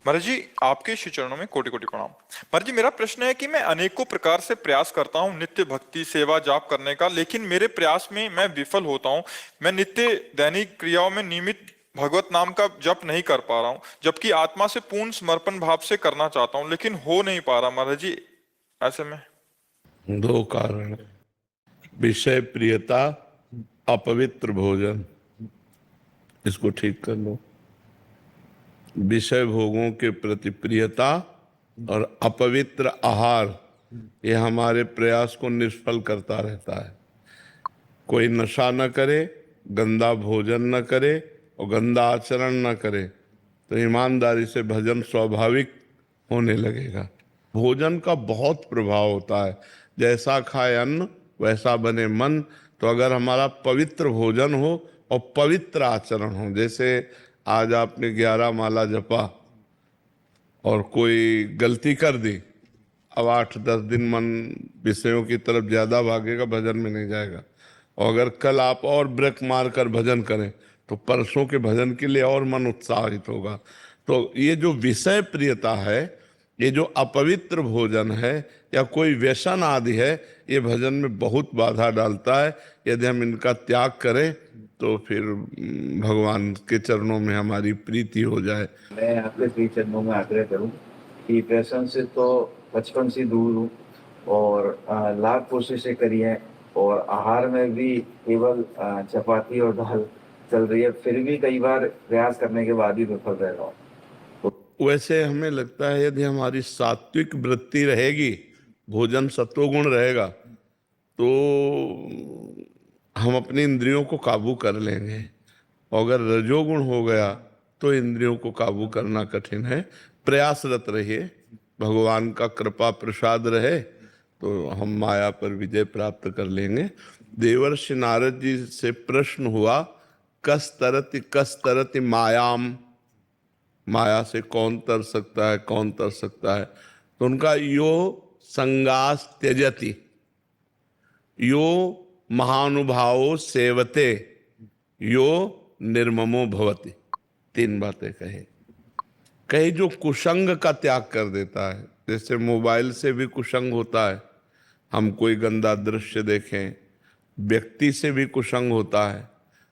महाराज जी, आपके श्री चरणों में कोटि कोटि प्रणाम। महाराज जी, मेरा प्रश्न है कि मैं अनेकों प्रकार से प्रयास करता हूँ नित्य भक्ति सेवा जाप करने का, लेकिन मेरे प्रयास में मैं विफल होता हूँ। मैं नित्य दैनिक क्रियाओं में नियमित भगवत नाम का जप नहीं कर पा रहा हूँ, जबकि आत्मा से पूर्ण समर्पण भाव से करना चाहता हूँ, लेकिन हो नहीं पा रहा महाराज जी। ऐसे में दो कारण है। विषय प्रियता, अपवित्र भोजन, इसको ठीक कर लो। विषय भोगों के प्रति प्रियता और अपवित्र आहार, ये हमारे प्रयास को निष्फल करता रहता है। कोई नशा न करे, गंदा भोजन न करे और गंदा आचरण न करे, तो ईमानदारी से भजन स्वाभाविक होने लगेगा। भोजन का बहुत प्रभाव होता है। जैसा खाए अन्न वैसा बने मन। तो अगर हमारा पवित्र भोजन हो और पवित्र आचरण हो, जैसे आज आपने 11 माला जपा और कोई गलती कर दी, अब 8-10 दिन मन विषयों की तरफ ज्यादा भागेगा, भजन में नहीं जाएगा। और अगर कल आप और ब्रेक मार कर भजन करें तो परसों के भजन के लिए और मन उत्साहित होगा। तो ये जो विषय प्रियता है, ये जो अपवित्र भोजन है या कोई व्यसन आदि है, ये भजन में बहुत बाधा डालता है। यदि हम इनका त्याग करें तो फिर भगवान के चरणों में हमारी प्रीति हो जाए। मैं आपके श्री चरणों में आग्रह करूं कि व्यसन से तो बचपन से दूर हूँ और लाख कोशिशें करी हैं, और आहार में भी केवल चपाती और दाल चल रही है, फिर भी कई बार प्रयास करने के बाद ही विफल रह रहा हूँ। वैसे हमें लगता है यदि हमारी सात्विक वृत्ति रहेगी, भोजन सत्वगुण रहेगा, तो हम अपनी इंद्रियों को काबू कर लेंगे। और अगर रजोगुण हो गया तो इंद्रियों को काबू करना कठिन है। प्रयासरत रहिए, भगवान का कृपा प्रसाद रहे तो हम माया पर विजय प्राप्त कर लेंगे। देवर्षि नारद जी से प्रश्न हुआ, कस तरति मायाम, माया से कौन तर सकता है, कौन तर सकता है? तो उनका यो संगास त्यजति, यो महानुभावो सेवते, यो निर्ममो भवति। 3 बातें कही जो कुसंग का त्याग कर देता है। जैसे मोबाइल से भी कुसंग होता है, हम कोई गंदा दृश्य देखें, व्यक्ति से भी कुसंग होता है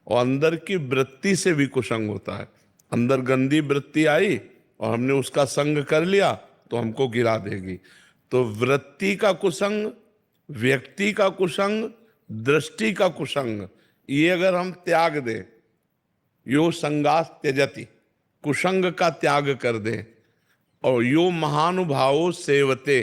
और अंदर की वृत्ति से भी कुसंग होता है। अंदर गंदी वृत्ति आई और हमने उसका संग कर लिया तो हमको गिरा देगी। तो वृत्ति का कुसंग, व्यक्ति का कुसंग, दृष्टि का कुसंग, ये अगर हम त्याग दें, यो संगास त्यजति, कुसंग का त्याग कर दें, और यो महानुभावो सेवते,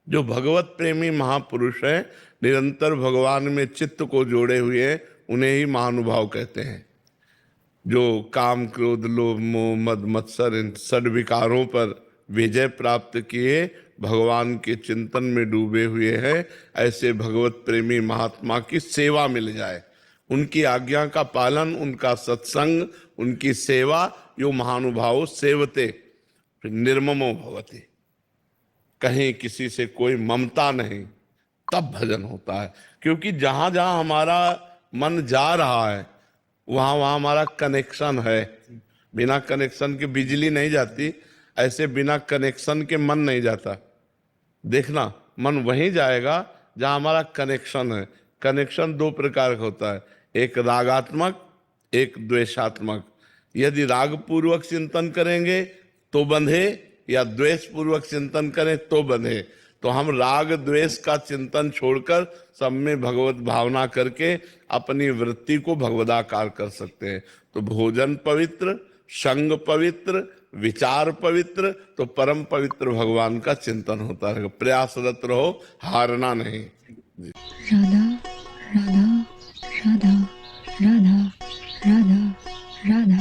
जो भगवत प्रेमी महापुरुष है, निरंतर भगवान में चित्त को जोड़े हुए हैं, उन्हें ही महानुभाव कहते हैं। जो काम क्रोध लोभ मोह मद मत्सर इन षड विकारों पर विजय प्राप्त किए, भगवान के चिंतन में डूबे हुए हैं, ऐसे भगवत प्रेमी महात्मा की सेवा मिल जाए, उनकी आज्ञा का पालन, उनका सत्संग, उनकी सेवा, यो महानुभाव सेवते निर्ममो भवति। कहीं किसी से कोई ममता नहीं, तब भजन होता है। क्योंकि जहां जहां हमारा मन जा रहा है वहां वहां हमारा कनेक्शन है। बिना कनेक्शन के बिजली नहीं जाती, ऐसे बिना कनेक्शन के मन नहीं जाता। देखना, मन वहीं जाएगा जहां हमारा कनेक्शन है। कनेक्शन 2 प्रकार का होता है, एक रागात्मक, एक द्वेषात्मक। यदि राग पूर्वक चिंतन करेंगे तो बंधे, या द्वेष पूर्वक चिंतन करें तो बंधे। तो हम राग द्वेष का चिंतन छोड़कर सब में भगवत भावना करके अपनी वृत्ति को भगवदाकार कर सकते हैं। तो भोजन पवित्र, संग पवित्र, विचार पवित्र, तो परम पवित्र भगवान का चिंतन होता रहेगा। प्रयासरत रहो, हारना नहीं। राधा राधा राधा राधा राधा राधा